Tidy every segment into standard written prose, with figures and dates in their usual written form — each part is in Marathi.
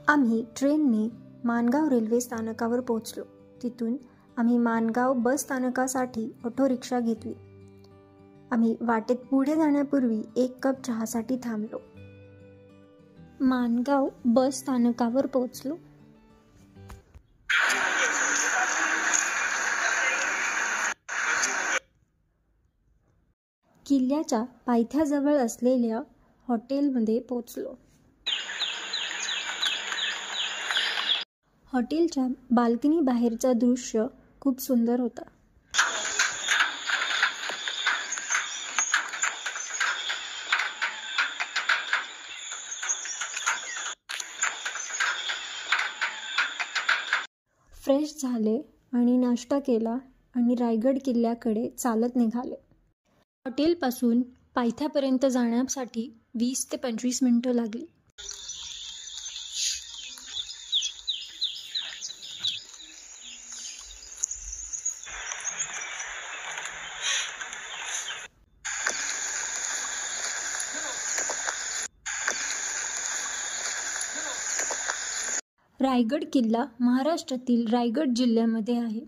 आम्ही ट्रेनने माणगाव रेल्वे स्थानकावर पोहोचलो. तिथून आम्ही माणगाव बस स्थानकासाठी ऑटो रिक्षा घेतली. आम्ही वाटेत पुढे जाण्यापूर्वी एक कप चहासाठी थांबलो. माणगाव बस स्थानकावर पोहोचलो. किल्ल्याच्या पायथ्याजवळ असलेल्या हॉटेलमध्ये पोहोचलो. हॉटेलच्या बाल्कनी बाहेरचा दृश्य खूप सुंदर होता. फ्रेश झाले आणि नाश्ता केला आणि रायगड किल्ल्याकडे चालत निघाले. हॉटेलपासून पायथ्यापर्यंत जाण्यासाठी 20 ते 25 मिनिटं लागली. रायगड किल्ला महाराष्ट्रातील रायगड जिल्ह्यामध्ये आहे.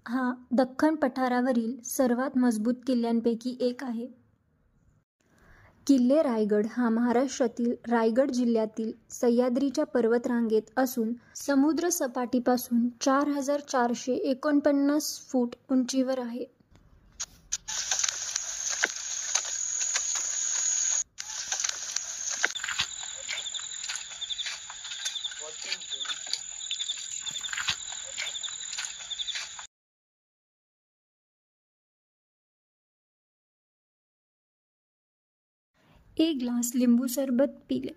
हा दख्खन पठारावरील सर्वात मजबूत किल्ल्यांपैकी एक आहे. किल्ले रायगड हा महाराष्ट्रातील रायगड जिल्ह्यातील सह्याद्रीच्या पर्वतरांगेत असून समुद्र सपाटीपासून 4449 फूट उंचीवर आहे. एक ग्लास लिंबू सरबत पिले.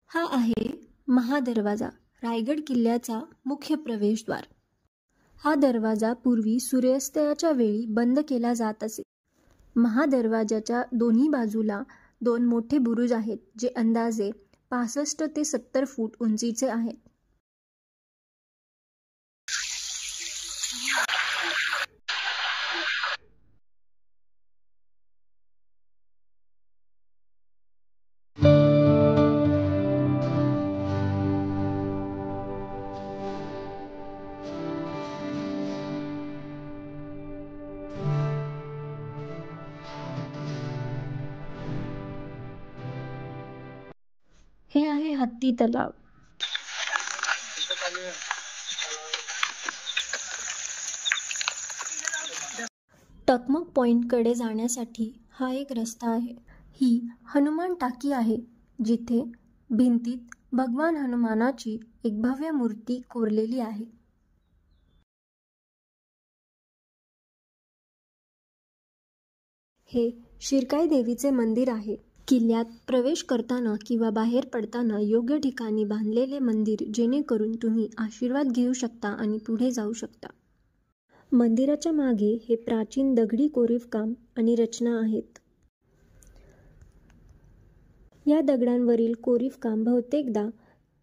हा आहे महादरवाजा, रायगड किल्ल्याचा मुख्य प्रवेशद्वार. हा दरवाजा पूर्वी सूर्यास्ताच्या वेळी बंद केला जात असे. महादरवाजाच्या दोन्ही बाजूला 2 मोठे बुरुज आहेत जे अंदाजे 65 ते 70 फूट उंचीचे आहेत. हे आहे हत्ती तलाव. टकमक पॉइंटकडे जाण्यासाठी हा एक रस्ता आहे. ही हनुमान टाकी आहे जिथे भिंतीत भगवान हनुमानाची एक भव्य मूर्ती कोरलेली आहे. हे शिरकाई देवीचे मंदिर आहे. किल्ल्यात प्रवेश करताना किंवा बाहेर पडताना योग्य ठिकाणी बांधलेले मंदिर जेणेकरून तुम्ही आशीर्वाद घेऊ शकता आणि पुढे जाऊ शकता. मंदिराच्या मागे हे प्राचीन दगडी कोरीवकाम आणि रचना आहेत. या दगडांवरील कोरीवकाम बहुतेकदा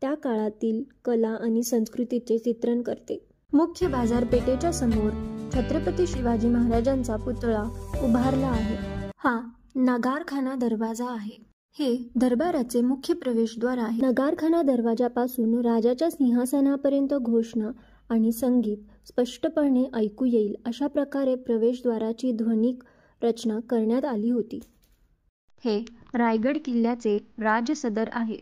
त्या काळातील कला आणि संस्कृतीचे चित्रण करते. मुख्य बाजारपेठेच्या समोर छत्रपती शिवाजी महाराजांचा पुतळा उभारला आहे. हा नगारखाना दरवाजा आहे. हे दरबाराचे मुख्य प्रवेशद्वार आहे. नगारखाना दरवाजापासून राजाच्या सिंहासनापर्यंत घोषणा आणि संगीत स्पष्टपणे ऐकू येईल अशा प्रकारे प्रवेशद्वाराची ध्वनिक रचना करण्यात आली होती. हे रायगड किल्ल्याचे राजसदर आहे,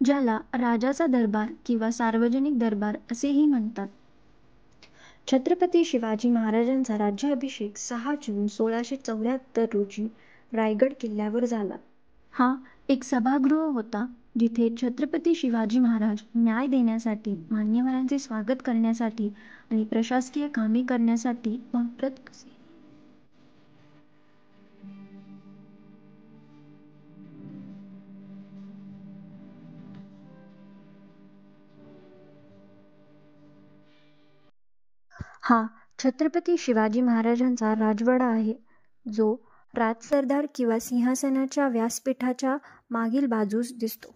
ज्याला राजाचा दरबार किंवा सार्वजनिक दरबार असेही म्हणतात. छत्रपती शिवाजी महाराजांचा राज्याभिषेक 6 जून 1674 रोजी रायगड किल्ल्यावर झाला. हा एक सभागृह होता जिथे छत्रपती शिवाजी महाराज न्याय देण्यासाठी, मान्यवरांचे स्वागत करण्यासाठी आणि प्रशासकीय कामे करण्यासाठी वापरत असे. हा छत्रपती शिवाजी महाराजांचा राजवाडा आहे जो राजसरदार किंवा सिंहासनाच्या व्यासपीठाच्या मागील बाजूस दिसतो.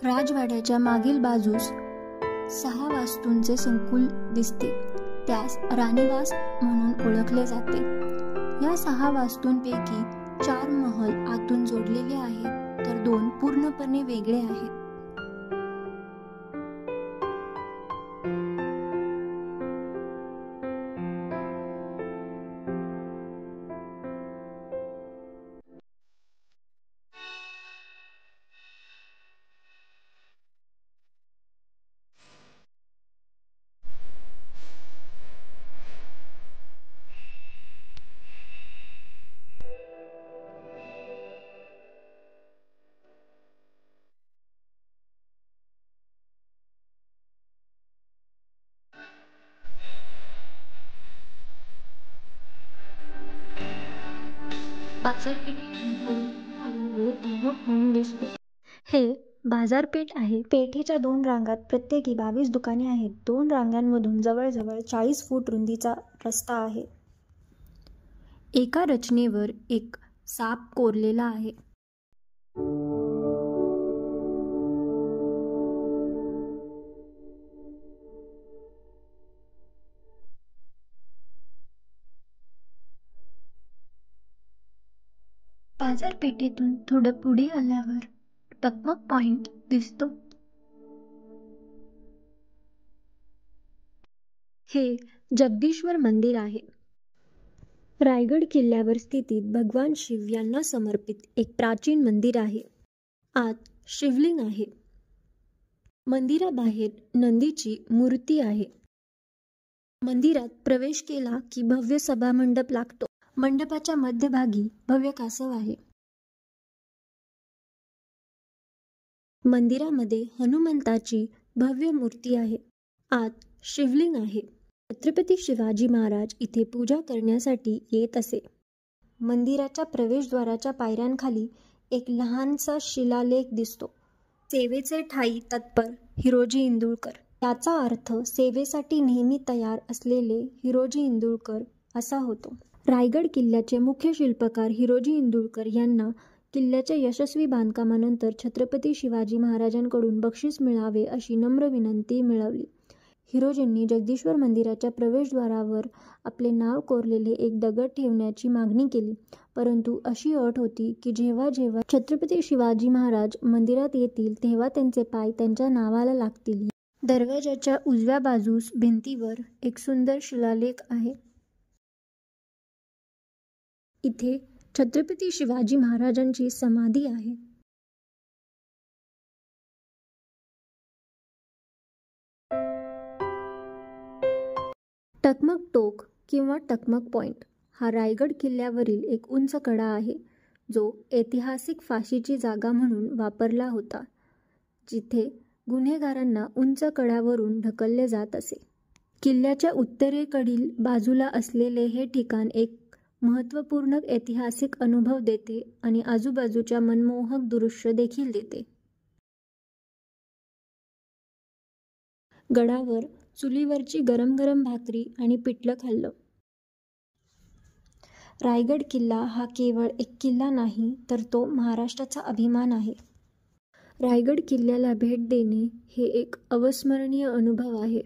राजवाड्याच्या मागील बाजूस 6 वास्तूंचे संकुल दिसते. त्यास राणीवास म्हणून ओळखले जाते. या 6 वास्तूंपैकी 4 महल आतून जोडलेले आहेत तर 2 पूर्णपणे वेगळे आहेत. हे बाजारपेठ आहे. पेठेच्या 2 रांगात प्रत्येकी 22 दुकाने आहेत. 2 रांगांमधून जवळजवळ 40 फूट रुंदीचा रस्ता आहे. एका रचनेवर एक साप कोरलेला आहे. बाजारपेठेतून थोडं पुढे आल्यावर टकमक पॉइंट दिसतो. हे जगदीश्वर मंदिर आहे. रायगड किल्ल्यावर स्थित भगवान शिव यांना समर्पित एक प्राचीन मंदिर आहे. आत शिवलिंग आहे. मंदिराबाहेर नंदीची मूर्ती आहे. मंदिरात प्रवेश केला की भव्य सभामंडप लागतो. मंडपाच्या मध्यभागी भव्य कासव आहे. मंदिरामध्ये हनुमंताची भव्य मूर्ती आहे. आत शिवलिंग आहे. छत्रपती शिवाजी महाराज इथे पूजा करण्यासाठी येत असे. मंदिराच्या प्रवेशद्वाराच्या पायऱ्यांखाली एक लहानसा शिलालेख दिसतो. सेवेचे ठायी तत्पर हिरोजी इंदुळकर. याचा अर्थ सेवेसाठी नेहमी तयार असलेले हिरोजी इंदुळकर असा होतो. रायगड किल्ल्याचे मुख्य शिल्पकार हिरोजी इंदुळकर यांना किल्ल्याच्या यशस्वी बांधकामानंतर छत्रपती शिवाजी महाराजांकडून बक्षीस मिळावे अशी नम्र विनंती मिळवली. हिरोजींनी जगदीश्वर मंदिराच्या प्रवेशद्वारावर आपले नाव कोरलेले एक दगड ठेवण्याची मागणी केली. परंतु अशी अट होती की जेव्हा जेव्हा छत्रपती शिवाजी महाराज मंदिरात येतील तेव्हा त्यांचे पाय त्यांच्या नावाला लागतील. दरवाजाच्या उजव्या बाजूस भिंतीवर एक सुंदर शिलालेख आहे. इथे छत्रपती शिवाजी महाराजांची समाधी आहे. टकमक टोक किंवा टकमक पॉइंट हा रायगड किल्ल्यावरील एक उंच कडा आहे, जो ऐतिहासिक फाशीची जागा म्हणून वापरला होता, जिथे गुन्हेगारांना उंच कड्यावरून ढकलले जात असे. किल्ल्याच्या उत्तरेकडील बाजूला असलेले हे ठिकाण एक महत्त्वपूर्ण ऐतिहासिक अनुभव देते आणि आजूबाजूच्या मनमोहक दृश्य देखील देते. गडावर चुलीवरची गरम गरम भाकरी आणि पिठलं खाल्लं. रायगड किल्ला हा केवळ एक किल्ला नाही, तर तो महाराष्ट्राचा अभिमान आहे. रायगड किल्ल्याला भेट देणे हे एक अविस्मरणीय अनुभव आहे.